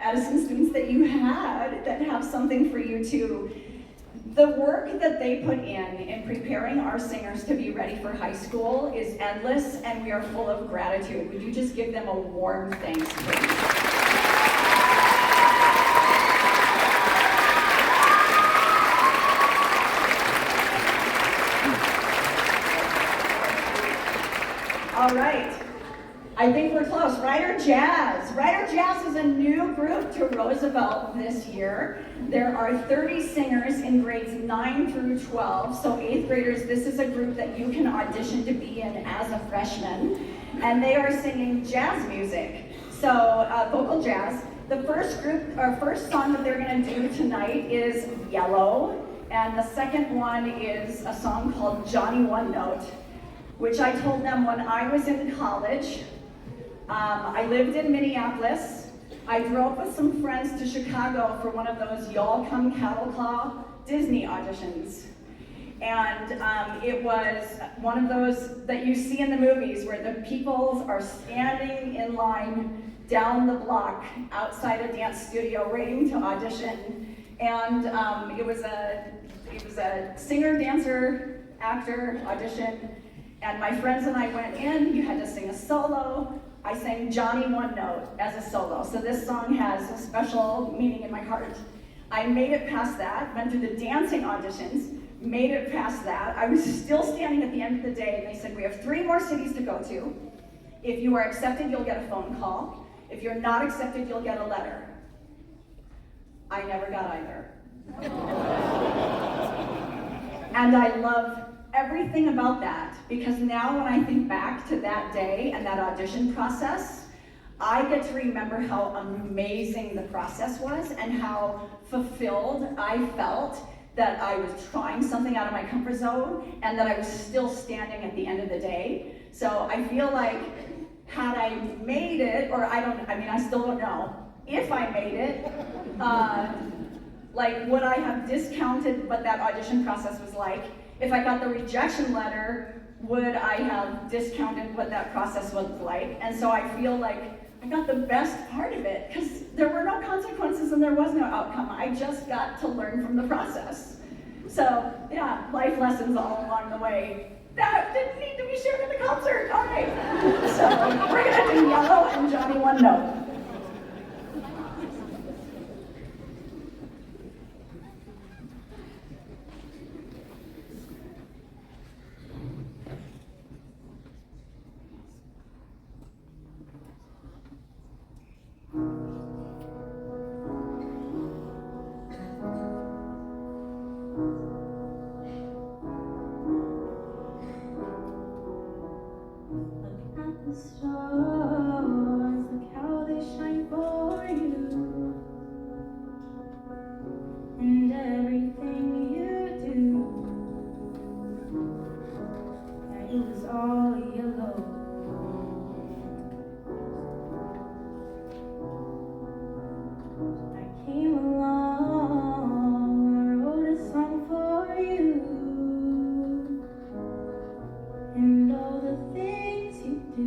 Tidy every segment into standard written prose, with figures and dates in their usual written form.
Edison students that you had that have something for you too. The work that they put in preparing our singers to be ready for high school is endless, and we are full of gratitude. Would you just give them a warm thanks, please? All right, I think we're close. Wright Jazz. Wright Jazz is a new group to Roosevelt this year. There are 30 singers in grades 9 through 12. So 8th graders, this is a group that you can audition to be in as a freshman. And they are singing jazz music, so vocal jazz. The first song that they're gonna do tonight is Yellow. And the second one is a song called Johnny One Note, which I told them when I was in college. I lived in Minneapolis. I drove with some friends to Chicago for one of those Y'all Come Cattle Claw Disney auditions. And it was one of those that you see in the movies where the people are standing in line down the block outside a dance studio waiting to audition. And it was a singer, dancer, actor audition. And my friends and I went in. You had to sing a solo. I sang Johnny One Note as a solo. So this song has a special meaning in my heart. I made it past that, went through the dancing auditions, made it past that. I was still standing at the end of the day, and they said, we have 3 more cities to go to. If you are accepted, you'll get a phone call. If you're not accepted, you'll get a letter. I never got either. And I love everything about that, because now when I think back to that day and that audition process, I get to remember how amazing the process was and how fulfilled I felt that I was trying something out of my comfort zone and that I was still standing at the end of the day. So I feel like had I made it, or I still don't know if I made it, like would I have discounted what that audition process was like? If I got the rejection letter, would I have discounted what that process was like? And so I feel like I got the best part of it, because there were no consequences and there was no outcome. I just got to learn from the process. So yeah, life lessons all along the way. That didn't need to be shared in the concert. All right. So we're gonna do Yellow and Johnny One Note. Stars, look how they shine for you, and everything you do, yeah, it was all yellow. I came along, I wrote a song for you, and all the things you do,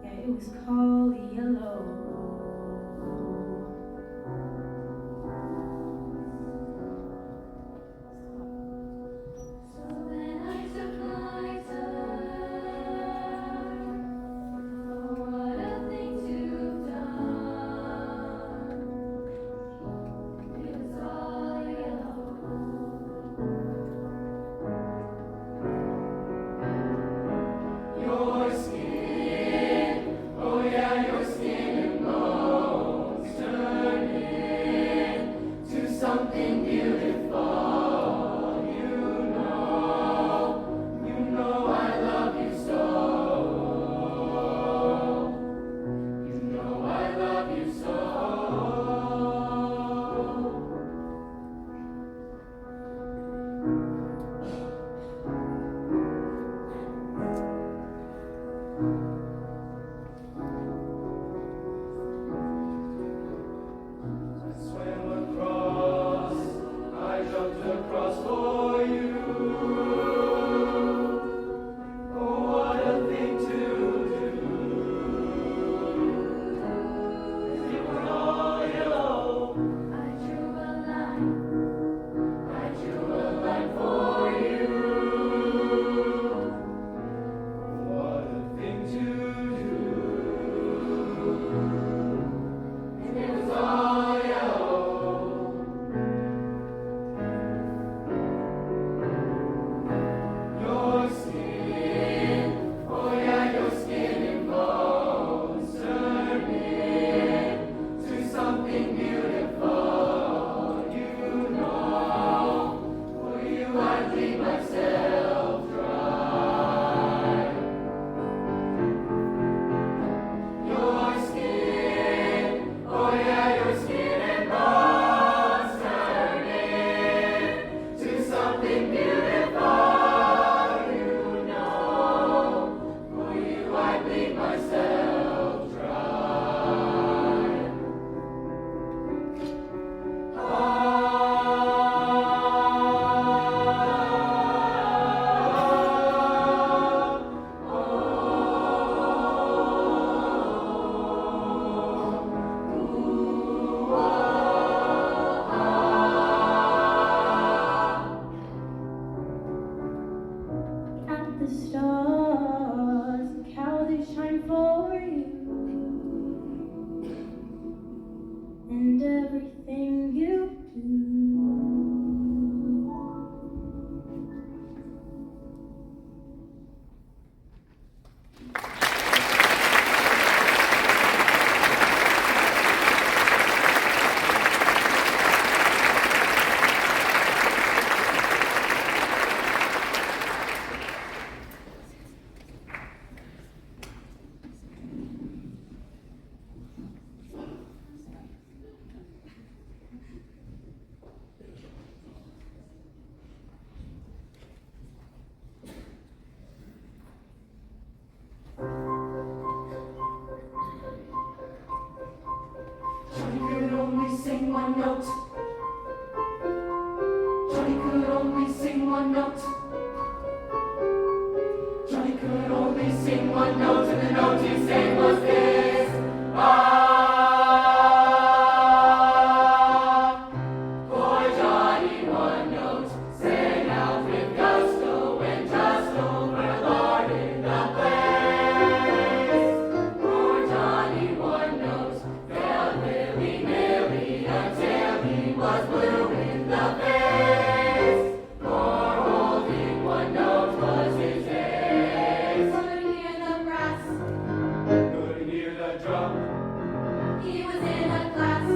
yeah, it was called Yellow. So then I took my turn. Oh, what a thing to have done. It was all yellow. Your skin, oh yeah, your skin and sing one note. Johnny could only sing one note. Johnny could only sing one note, and the note he sang was this. Ah, poor Johnny one note sang out with gusto when just overlorded the place. Poor Johnny one note failed willy-nilly until he was blue in the face. For holding one note was his ace. Couldn't hear the brass, couldn't hear the drum. He was in a class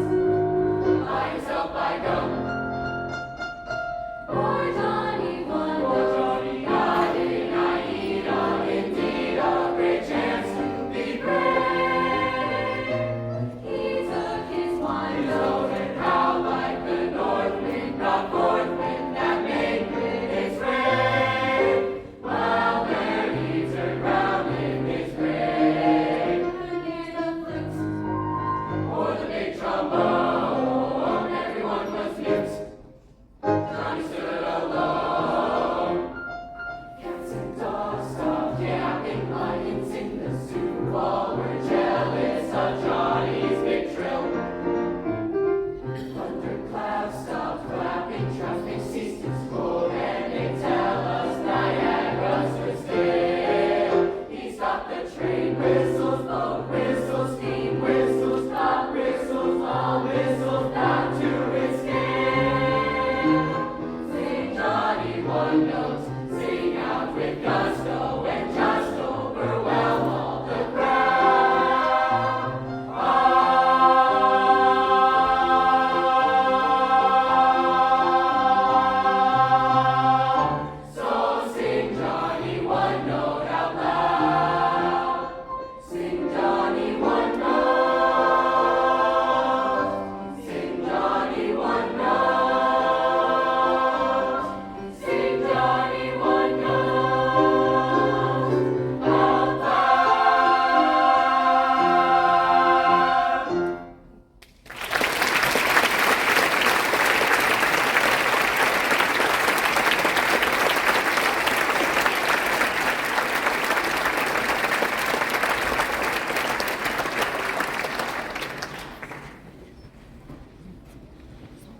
by himself by gum. Poor Johnny one note, indeed a great chance to be brave. He took his one note and howled like the north wind, brought forth wind that made critics rave. While their leaves turned round in his grave. Couldn't hear the flute or the big trombone, everyone was mute. Johnny stood alone. Cats and dogs stopped yapping, lions in the zoo all were jealous of